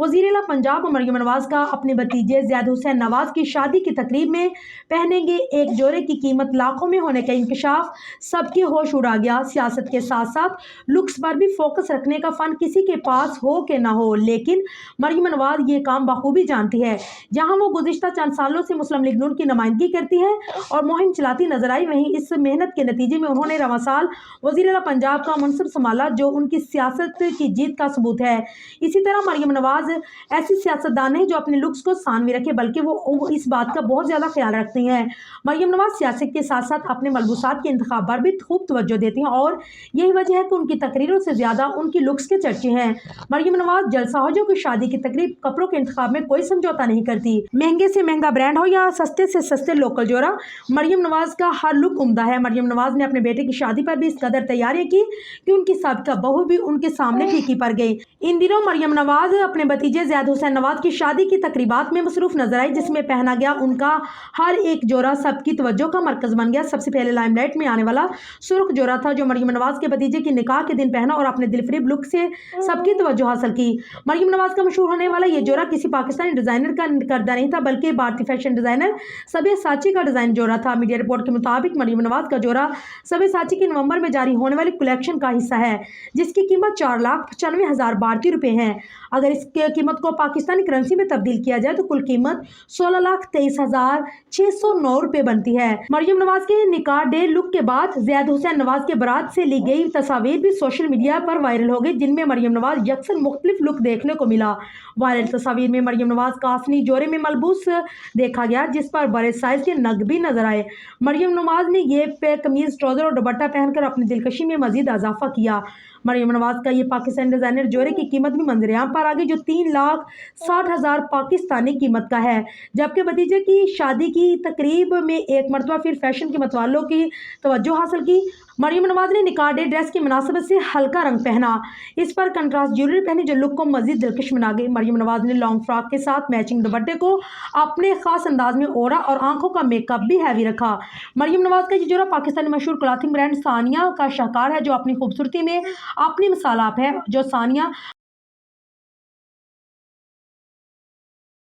वज़ीर आला पंजाब मरियम नवाज का अपने भतीजे ज़ैद हुसैन नवाज की शादी की तकरीब में पहनेंगे एक जोड़े की कीमत लाखों में होने का इंकशाफ सबके होश उड़ा गया। सियासत के साथ साथ लुक्स पर भी फोकस रखने का फन किसी के पास हो कि ना हो, लेकिन मरियम नवाज ये काम बखूबी जानती है। जहां वो गुज़िश्ता चंद सालों से मुस्लिम लीग नून की नुमाइंदगी करती है और मुहिम चलाती नजर आई, वहीं इस मेहनत के नतीजे में उन्होंने रवां साल वज़ीर आला पंजाब का मनसब संभाला, जो उनकी सियासत की जीत का सबूत है। इसी तरह मरियम नवाज ऐसी सियासतदान है जो अपने लुक्स को सानवी रखे, बल्कि वो इस बात का बहुत ज़्यादा ख्याल रखती हैं। मरियम नवाज सियासत के साथ साथ अपने मलबूसात के इंतखाब पर भी खूब तवज्जो देती हैं और यही वजह है कि उनकी तकरीरों से ज़्यादा उनकी लुक्स के चर्चे हैं। मरियम नवाज जलसा हो जो कि शादी की तकरीब कपड़ों के इंतखाब में कोई समझौता नहीं करती। महंगे से महंगा ब्रांड हो या सस्ते से सस्ते लोकल जोड़ा, मरियम नवाज का हर लुक उम्दा है। मरियम नवाज ने अपने बेटे की शादी पर भी इस कदर तैयारियां की कि उनकी साबिका बहू भी उनके सामने फीकी पड़ गई। इन दिनों मरियम नवाज अपने भतीजे ज़ैद हुसैन नवाज की शादी की तकरीबात में मसरूफ नजर आई, जिसमें पहना गया उनका हर एक जोड़ा सबकी तवज्जो का मरकज बन गया। सबसे पहले लाइमलाइट में आने वाला सुर्ख जोड़ा था जो मरियम नवाज के भतीजे की निकाह के दिन पहना और अपने दिलफरेब लुक से सबकी तवज्जो हासिल की। मरियम नवाज का मशहूर होने वाला ये जोड़ा किसी पाकिस्तानी डिजाइनर का करदा नहीं था, बल्कि भारतीय फैशन डिजाइनर सब्यसाची का डिजाइन जोड़ा था। मीडिया रिपोर्ट के मुताबिक मरियम नवाज का जोड़ा सब्यसाची की नवंबर में जारी होने वाली कलेक्शन का हिस्सा है, जिसकी कीमत 4,95,000 भारतीय रुपए है। अगर इस कीमत को पाकिस्तानी करेंसी में तब्दील किया जाए तो कुल कीमत 16,23,609 रुपए बनती है। मरियम नवाज के निकाह डे लुक के बाद ज़ैद हुसैन नवाज के बारात से ली गई तस्वीर भी सोशल मीडिया पर वायरल हो गई, जिनमें मरियम नवाज यकसन मुख्तलिफ लुक देखने को मिला। वायरल तस्वीर में मरियम नवाज का आसनी जोड़े में मलबूस देखा गया, जिस पर बड़े साइज के नग भी नजर आए। मरियम नवाज ने ये कमीज, ट्राउजर और दुपट्टा पहनकर अपनी दिलकशी में मजीद इजाफा किया। मरियम नवाज का ये पाकिस्तानी डिजाइनर जोड़े की कीमत भी मंजरेआम पर आ गई, जो 3,60,000 पाकिस्तानी कीमत का है। जबकि भतीजे की शादी की तकरीब में एक मरतबा फिर फैशन के मतवालों की तवज्जो हासिल की। मरियम नवाज ने निकाह डे ड्रेस की मुनासिबत से हल्का रंग पहना, इस पर कंट्रास्ट ज्वेलरी पहनी जो लुक को मजीद दिलकश बना गई। मरियम नवाज ने लॉन्ग फ्रॉक के साथ मैचिंग दुपट्टे को अपने खास अंदाज में ओढ़ा और आंखों का मेकअप भी हैवी रखा। मरियम नवाज का ये जोड़ा पाकिस्तानी मशहूर क्लॉथिंग ब्रांड सानिया का शाहकार है, जो अपनी खूबसूरती में अपनी मिसाल आप है। जो सानिया